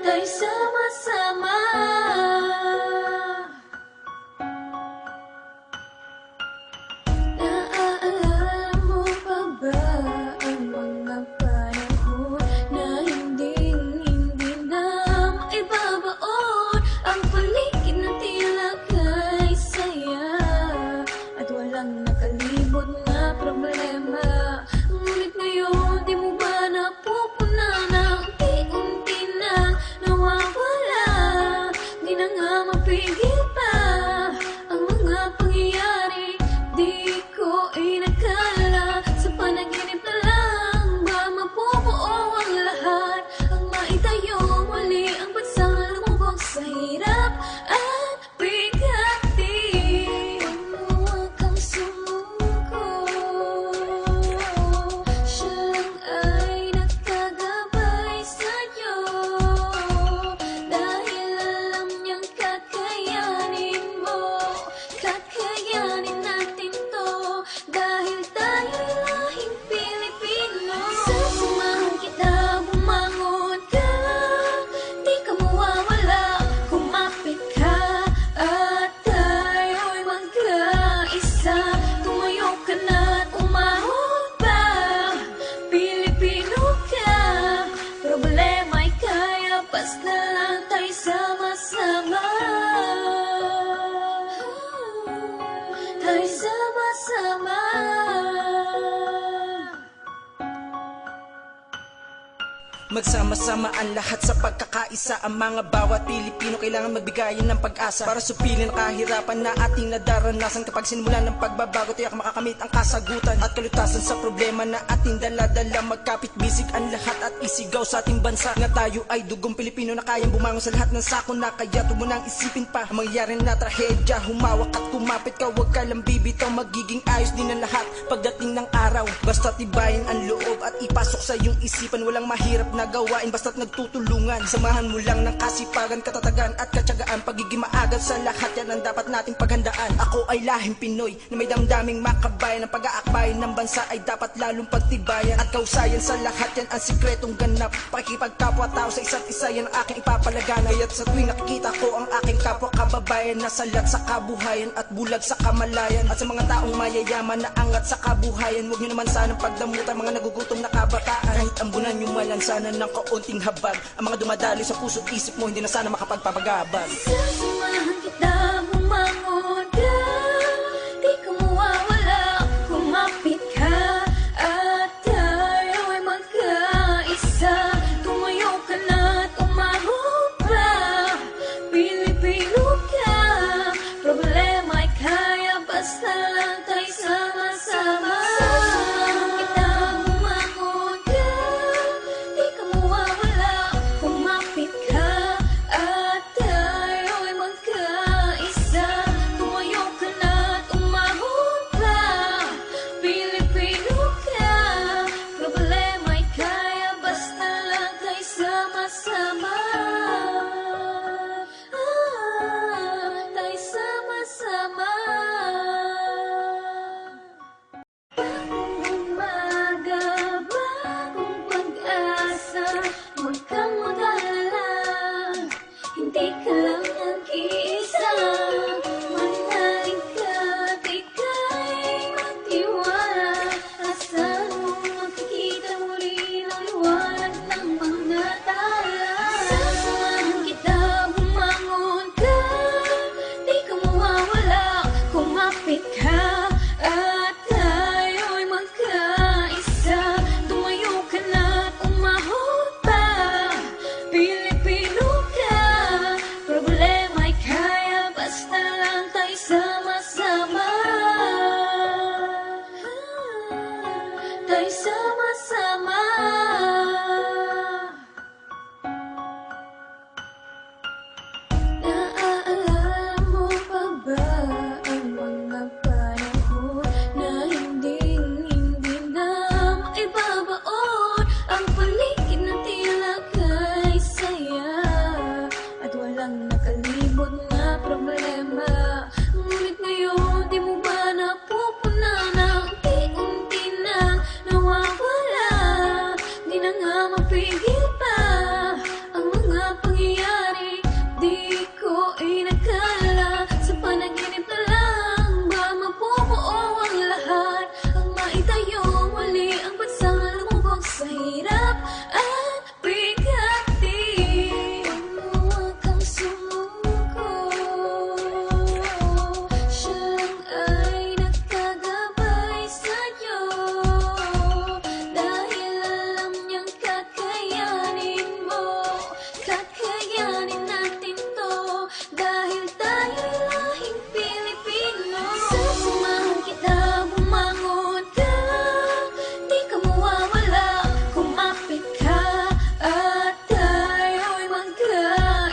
tayo sama-sama. Naaalala mo pa ba ang mga panahon na hindi na maibabaon? Ang paligid na tila kay saya at walang nakalibot na problema. Ngunit ngayon, di mo ba napupuna na unti-unti na nawawala? Di na nga mapigil pa ang mga pangyayari. Di ko inakala sa panaginip na lang ba mabubuo ang lahat, ang maitayo muli ang bansang lumubog sa hirap at bigatin. Huwag kang sumuko, siya lang ay nakagabay sa'yo, dahil alam niyang kakayanin mo. Kakayanin natin to, dahil tayo'y lahing Pilipino. Sasamahan kita, bumangon ka, di ka mawawala. Kumapit ka at tayo'y magkaisa. Tumayo ka na't umahon pa, Pilipino ka. Problema'y kaya, basta lang tayo sama-sama. Tayo sama-sama. Magsama-sama ang lahat sa pagkakaisa. Ang mga bawat Pilipino kailangan magbigayin ng pag-asa para supilin ang kahirapan na ating nadaranasan. Kapag sinimulan ng pagbabago, tiyak makakamit ang kasagutan at kalutasan sa problema na ating dala-dala. Magkapit-bisig ang lahat at isigaw sa ating bansa na tayo ay dugong Pilipino na kayang bumangon sa lahat ng sako na kaya mo nang isipin pa ang mangyayari na trahedya. Humawak at kumapit ka, huwag ka lang bibitaw. Magiging ayos din ang lahat pagdating ng araw. Basta tibayin ang loob at ipasok sa iyong isipan. Walang mahirap na gawain basta't nagtutulungan. Samahan mo lang ng kasipagan, katatagan at katsagaan. Pagiging maagad sa lahat, yan ang dapat nating paghandaan. Ako ay lahing Pinoy na may damdaming makabayan. Ang pag-aakbayan ng bansa ay dapat lalong pagtibayan. At kausayan sa lahat, yan ang sikretong ganap. Pakikipagkapwa-tao sa isa't isa, yan ang aking ipapalaganap. Kaya't sa tuwing nakikita ko ang aking kapwa kababayan na salat sa kabuhayan at bulag sa kamalayan. At sa mga taong mayayaman na angat sa kabuhayan, huwag nyo naman sanang pagdamutan mga nagugutom na kabataan. Kahit ambunan nyo malang sana ng kaunting habag, ang mga dumadali sa puso't isip mo hindi na sana makapagpapagabag. Sasamahan